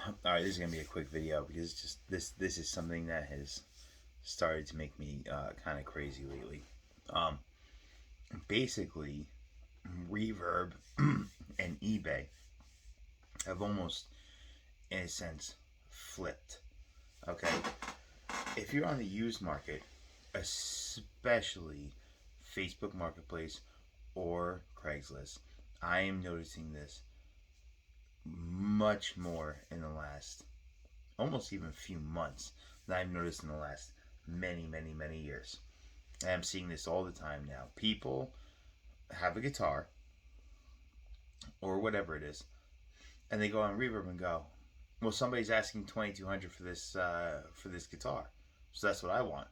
All right, this is gonna be a quick video because it's just this is something that has started to make me kind of crazy lately. Um, Basically, Reverb and eBay have almost, in a sense, flipped. Okay, if you're on the used market, especially Facebook Marketplace or Craigslist, I am noticing this much more in the last almost even few months than I've noticed in the last many years. And I'm seeing this all the time now. People have a guitar or whatever it is, and they go on Reverb and go, "Well, somebody's asking 2,200 for this guitar, so that's what I want."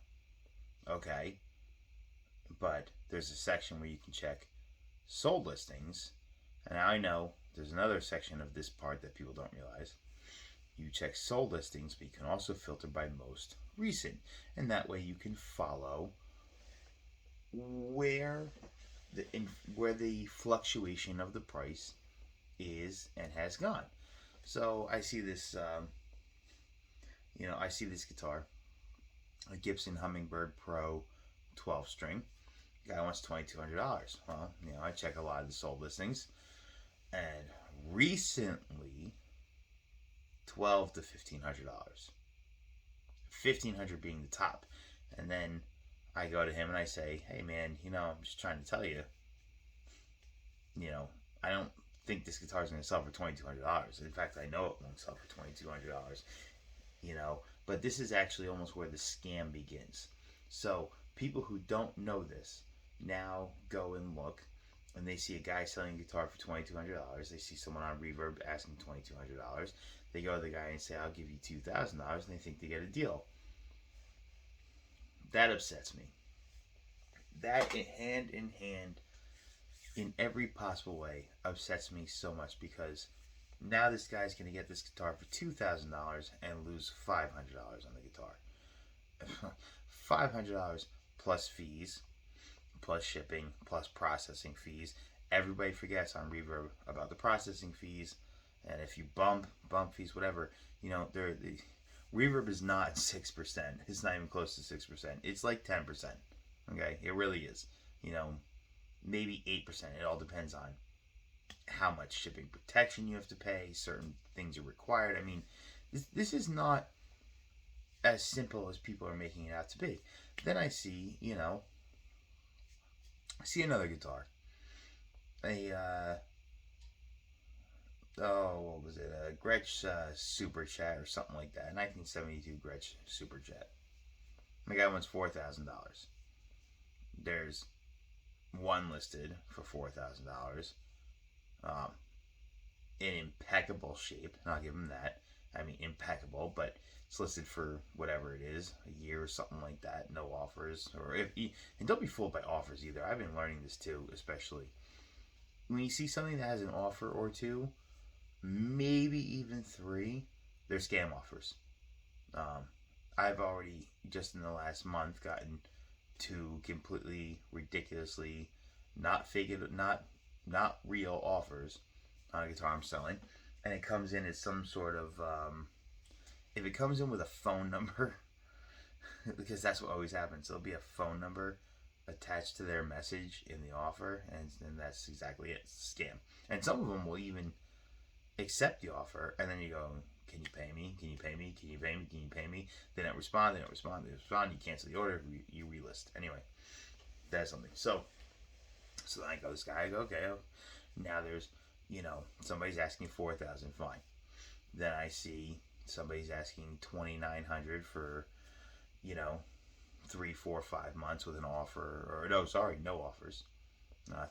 Okay, but there's a section where you can check sold listings, and I know there's another section of this part that people don't realize. You check sold listings, but you can also filter by most recent, and that way you can follow where where the fluctuation of the price is and has gone. So I see this, I see this guitar, a Gibson Hummingbird Pro 12 string. Guy wants $2,200. Well, I check a lot of the sold listings, and recently, $1,200 to $1,500. 1,500 being the top, and then I go to him and I say, "Hey man, I'm just trying to tell you, I don't think this guitar is going to sell for $2,200. In fact, I know it won't sell for $2,200. But this is actually almost where the scam begins. So people who don't know this now go and look, and they see a guy selling a guitar for $2,200. They see someone on Reverb asking $2,200. They go to the guy and say, "I'll give you $2,000," and they think they get a deal. That upsets me. That hand in hand, in every possible way, upsets me so much because now this guy's going to get this guitar for $2,000 and lose $500 on the guitar. $500 plus fees, plus shipping, plus processing fees. Everybody forgets on Reverb about the processing fees, and if you bump fees, whatever, the Reverb is not 6%. It's not even close to 6%. It's like 10%. Okay, it really is. Maybe 8%. It all depends on how much shipping protection you have to pay. Certain things are required. I mean, this is not as simple as people are making it out to be. Then I see, I see another guitar. What was it? A Gretsch Super Chat or something like that. 1972 Gretsch Super Chat. The guy wants $4,000. There's one listed for $4,000. Um, in impeccable shape, and I'll give him that. I mean, impeccable, but it's listed for whatever it is, a year or something like that. No offers, and don't be fooled by offers either. I've been learning this too, especially when you see something that has an offer or two, maybe even three, they're scam offers. Um, I've already just in the last month gotten two completely ridiculously not fake it, not real offers on a guitar I'm selling, and it comes in as some sort of if it comes in with a phone number, because that's what always happens. There'll be a phone number attached to their message in the offer, and that's exactly it. It's a scam. And some of them will even accept the offer, and then you go, "Can you pay me? Can you pay me? Can you pay me? Can you pay me?" They don't respond. They don't respond. They don't respond. You cancel the order. You relist. Anyway, that's something. So then I go, this guy. I go, okay. Now there's, somebody's asking 4,000. Fine. Then I see somebody's asking 2,900 for, 3, 4, 5 months with an offer, or no, sorry, no offers.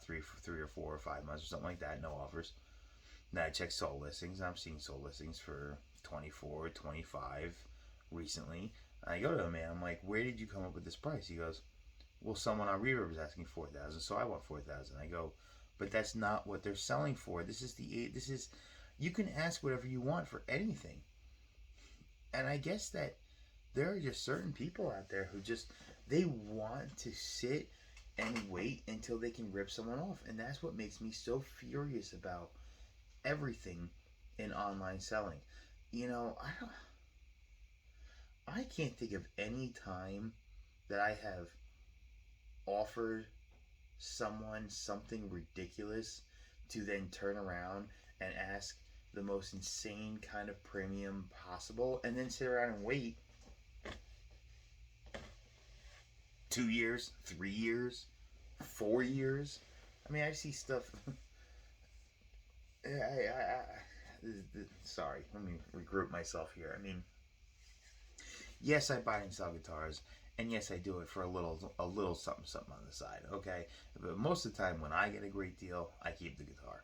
3 or 4 or 5 months or something like that, no offers. Then I check sold listings. I'm seeing sold listings for 24, 25 recently. I go to him, man. I'm like, "Where did you come up with this price?" He goes, "Well, someone on Reverb is asking 4,000, so I want 4,000." I go, "But that's not what they're selling for. This is you can ask whatever you want for anything." And I guess that there are just certain people out there who just they want to sit and wait until they can rip someone off, and that's what makes me so furious about everything in online selling. I can't think of any time that I have offered someone something ridiculous to then turn around and ask the most insane kind of premium possible and then sit around and wait 2 years, 3 years, 4 years. I mean, I see stuff. Sorry, let me regroup myself here. I mean, yes, I buy and sell guitars, and yes, I do it for a little something, something on the side. Okay, but most of the time, when I get a great deal, I keep the guitar,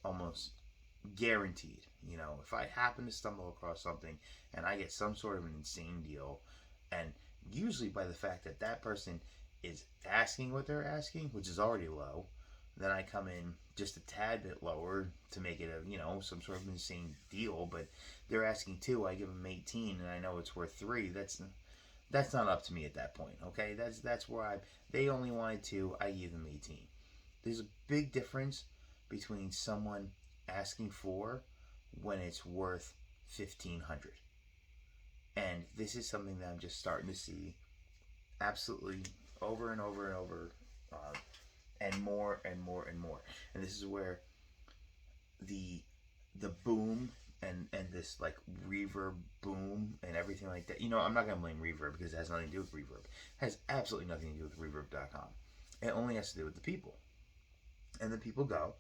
almost guaranteed. If I happen to stumble across something and I get some sort of an insane deal, and usually by the fact that that person is asking what they're asking, which is already low, then I come in just a tad bit lower to make it some sort of insane deal. But they're asking two, I give them 18, and I know it's worth three. That's not up to me at that point. Okay, that's where they only wanted two, I give them 18. There's a big difference between someone asking for when it's worth 1,500, and this is something that I'm just starting to see absolutely over and over and over, and more and more and more. And this is where the boom and this like reverb boom and everything like that. I'm not gonna blame reverb because it has nothing to do with reverb. It has absolutely nothing to do with reverb.com. It only has to do with the people. And the people go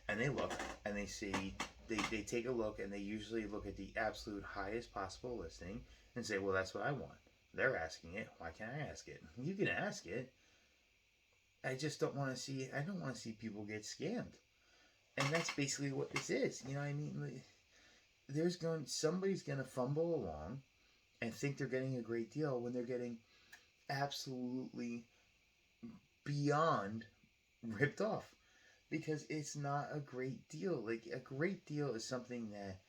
and they look and they see, they take a look, and they usually look at the absolute highest possible listing and say, well, that's what I want. They're asking it. Why can't I ask it? You can ask it. I just don't want to see. I don't want to see people get scammed, and that's basically what this is. You know what I mean? Somebody's gonna fumble along and think they're getting a great deal when they're getting absolutely beyond ripped off, because it's not a great deal. Like, a great deal is something that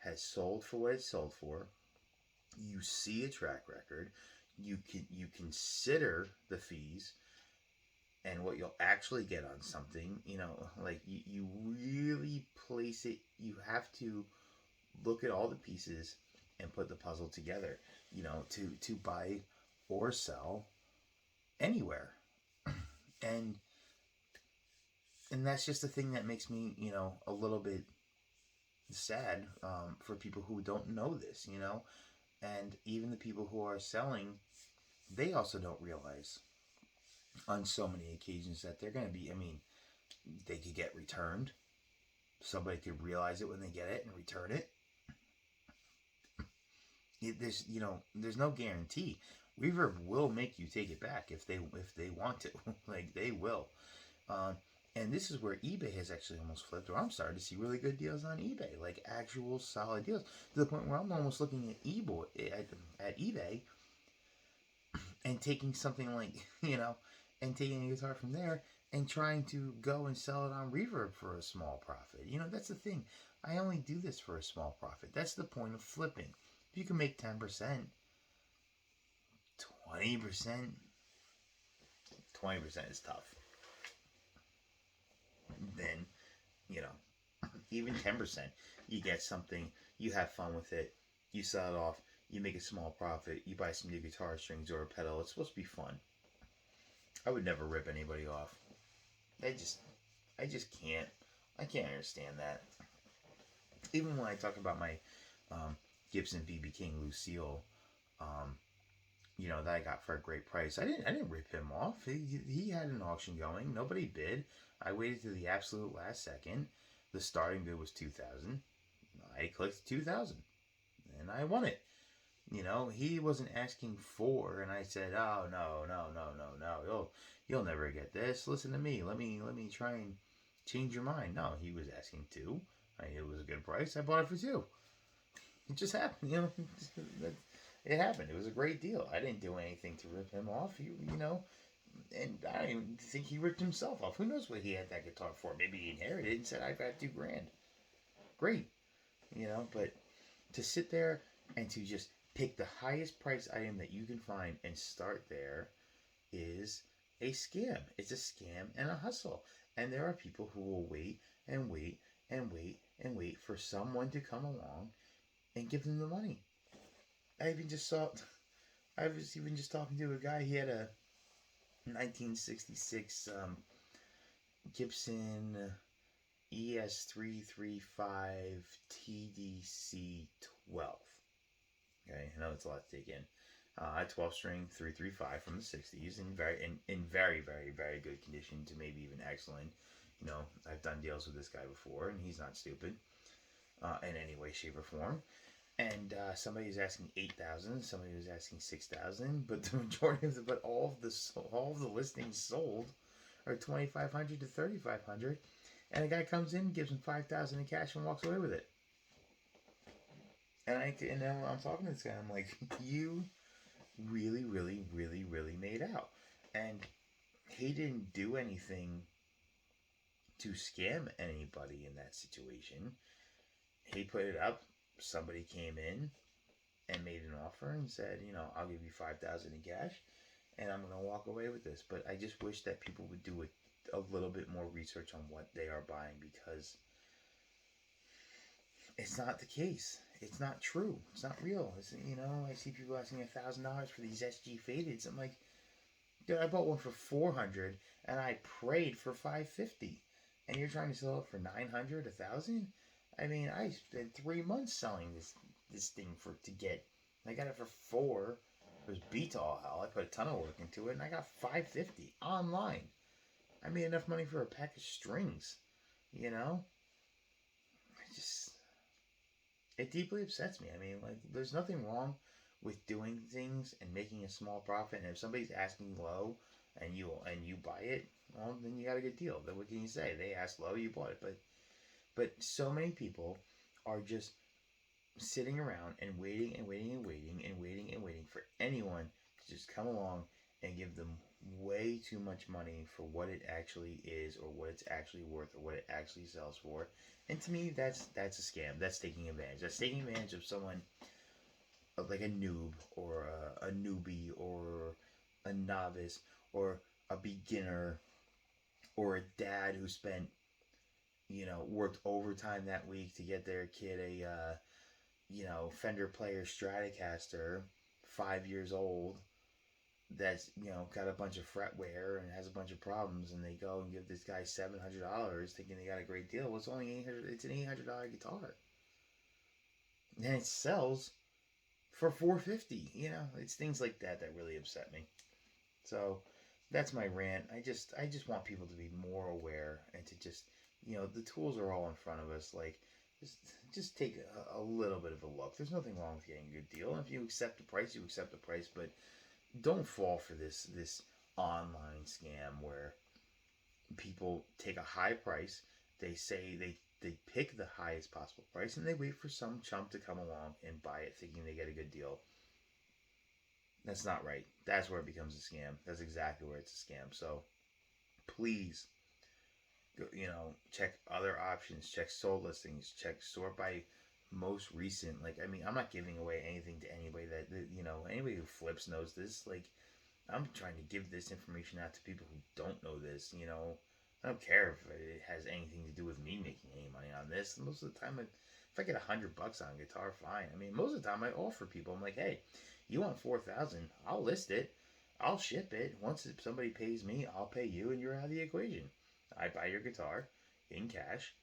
has sold for what it's sold for. You see a track record. You consider the fees and what you'll actually get on something. Like, you really place it. You have to look at all the pieces and put the puzzle together. To buy or sell anywhere, and that's just the thing that makes me a little bit sad, for people who don't know this. And even the people who are selling, they also don't realize on so many occasions that they're going to be, they could get returned. Somebody could realize it when they get it and return it. There's no guarantee. Reverb will make you take it back if they want to. Like, they will. And this is where eBay has actually almost flipped, or I'm starting to see really good deals on eBay, like actual solid deals, to the point where I'm almost looking at eBay and taking something like, and taking a guitar from there and trying to go and sell it on Reverb for a small profit. That's the thing. I only do this for a small profit. That's the point of flipping. If you can make 10%, 20%, 20% is tough. Then, even 10%, you get something, you have fun with it, you sell it off, you make a small profit, you buy some new guitar strings or a pedal. It's supposed to be fun. I would never rip anybody off. I just can't. I can't understand that. Even when I talk about my Gibson BB King Lucille, that I got for a great price, I didn't rip him off. He had an auction going. Nobody bid. I waited to the absolute last second. The starting bid was $2,000. I clicked $2,000, and I won it. He wasn't asking for, and I said, "Oh, no, you'll never get this. Listen to me. Let me try and change your mind." No, he was asking two. It was a good price. I bought it for two. It just happened. It happened. It was a great deal. I didn't do anything to rip him off. And I don't even think he ripped himself off. Who knows what he had that guitar for? Maybe he inherited it and said, "I've got $2,000. Great. But to sit there and to just pick the highest price item that you can find and start there is a scam. It's a scam and a hustle. And there are people who will wait and wait and wait and wait for someone to come along and give them the money. I even just saw. I was even just talking to a guy. He had a 1966 Gibson ES335 TDC 12. Okay, I know it's a lot to take in. 12 string 335 from the 60s in very very good condition to maybe even excellent. You know, I've done deals with this guy before, and he's not stupid in any way, shape, or form. And somebody was asking 8,000, somebody was asking 6,000, but the majority of all of the listings sold are 2,500 to 3,500, and a guy comes in, gives him 5,000 in cash, and walks away with it. And I'm talking to this guy. I'm like, you really made out, and he didn't do anything to scam anybody in that situation. He put it up. Somebody came in and made an offer and said, you know, I'll give you 5,000 in cash, and I'm gonna walk away with this. But I just wish that people would do a little bit more research on what they are buying, because it's not the case. It's not true. It's not real. You know, I see people asking $1,000 for these SG fadeds. I'm like, dude, I bought one for $400 and I prayed for $550, and you're trying to sell it for $900, $1,000. I mean, I spent 3 months selling this thing to get. I got it for $4. It was beat to all hell. I put a ton of work into it, and I got $550 online. I made enough money for a pack of strings. You know, it deeply upsets me. I mean, like, there's nothing wrong with doing things and making a small profit. And if somebody's asking low and you buy it, well, then you got a good deal. Then what can you say? They asked low, you bought it. But so many people are just sitting around and waiting for anyone to just come along and give them way too much money for what it actually is, or what it's actually worth, or what it actually sells for. And to me, that's a scam. That's taking advantage. That's taking advantage of someone like a noob, or a newbie, or a novice, or a beginner, or a dad who spent, you know, worked overtime that week to get their kid a Fender Player Stratocaster, 5 years old, that's, you know, got a bunch of fretware and has a bunch of problems, and they go and give this guy $700 thinking they got a great deal. Well, it's only $800. It's an $800 guitar, and it sells for $450. You know, it's things like that that really upset me. So that's my rant. I just want people to be more aware, and to just, you know, the tools are all in front of us. Like, just take a little bit of a look. There's nothing wrong with getting a good deal. And if you accept the price, you accept the price. But don't fall for this online scam where people take a high price. They say they pick the highest possible price, and they wait for some chump to come along and buy it thinking they get a good deal. That's not right. That's where it becomes a scam. That's exactly where it's a scam. So please, you know, check other options, check sold listings, check sort by most recent. Like, I mean, I'm not giving away anything to anybody that, you know, anybody who flips knows this. Like, I'm trying to give this information out to people who don't know this. You know, I don't care if it has anything to do with me making any money on this. Most of the time, if I get $100 on a guitar, fine. I mean, most of the time I offer people, I'm like, hey, you want 4,000? I'll list it, I'll ship it. Once somebody pays me, I'll pay you, and you're out of the equation. I buy your guitar in cash.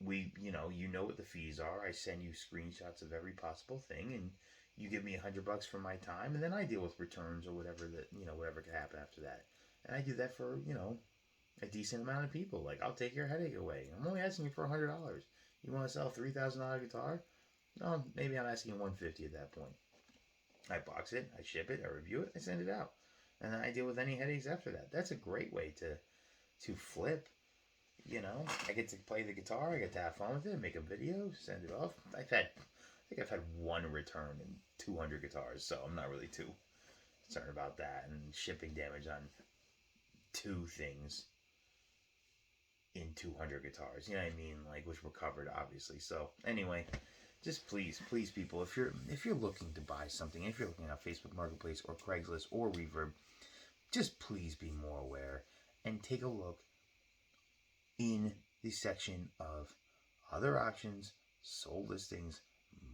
You know what the fees are. I send you screenshots of every possible thing, and you give me $100 for my time, and then I deal with returns or whatever whatever could happen after that. And I do that for, you know, a decent amount of people. Like, I'll take your headache away. I'm only asking you for $100. You want to sell a $3,000 guitar? No, maybe I'm asking $150 at that point. I box it, I ship it, I review it, I send it out, and then I deal with any headaches after that. That's a great way to flip. You know, I get to play the guitar, I get to have fun with it, make a video, send it off. I think I've had one return in 200 guitars, so I'm not really too concerned about that. And shipping damage on 2 things in 200 guitars, you know what I mean? Like, which were covered, obviously. So anyway, just please, people, if you're looking to buy something, if you're looking at Facebook Marketplace or Craigslist or Reverb, just please be more aware and take a look in the section of other options, sold listings,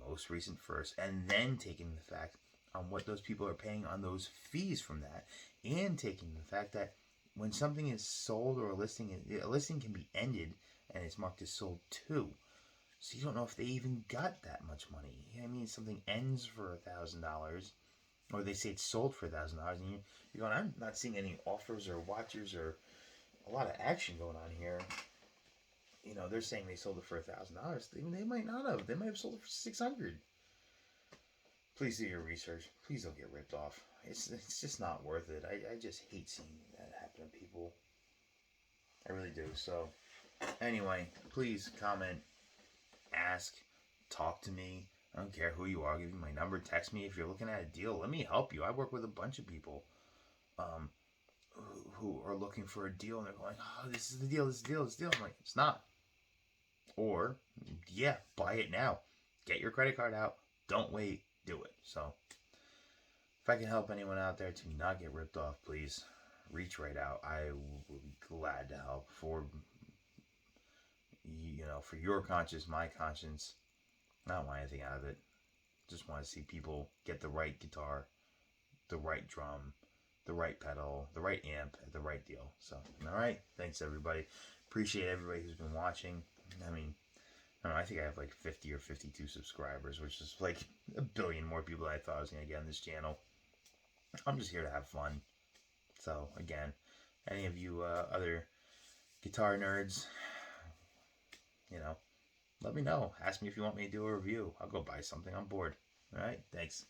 most recent first, and then taking the fact on what those people are paying on those fees from that, and taking the fact that when something is sold or a listing can be ended and it's marked as sold too. So you don't know if they even got that much money. I mean, something ends for $1,000, or they say it's sold for $1,000, and you're going, I'm not seeing any offers or watchers or a lot of action going on here. You know, they're saying they sold it for $1,000. They might not have. They might have sold it for $600. Please do your research. Please don't get ripped off. It's just not worth it. I just hate seeing that happen to people. I really do. So, anyway, please comment, ask, talk to me. I don't care who you are. I'll give you my number. Text me if you're looking at a deal. Let me help you. I work with a bunch of people who are looking for a deal, and they're going, oh, this is the deal, this is the deal, this is the deal. I'm like, it's not. Or, yeah, buy it now. Get your credit card out. Don't wait. Do it. So, if I can help anyone out there to not get ripped off, please reach right out. I will be glad to help for, for your conscience, my conscience. I don't want anything out of it. Just want to see people get the right guitar, the right drum, the right pedal, the right amp at the right deal. So, all right. Thanks, everybody. Appreciate everybody who's been watching. I mean, I don't know, I think I have like 50 or 52 subscribers, which is like a billion more people than I thought I was going to get on this channel. I'm just here to have fun. So, again, any of you other guitar nerds, let me know. Ask me if you want me to do a review. I'll go buy something. I'm bored. All right? Thanks.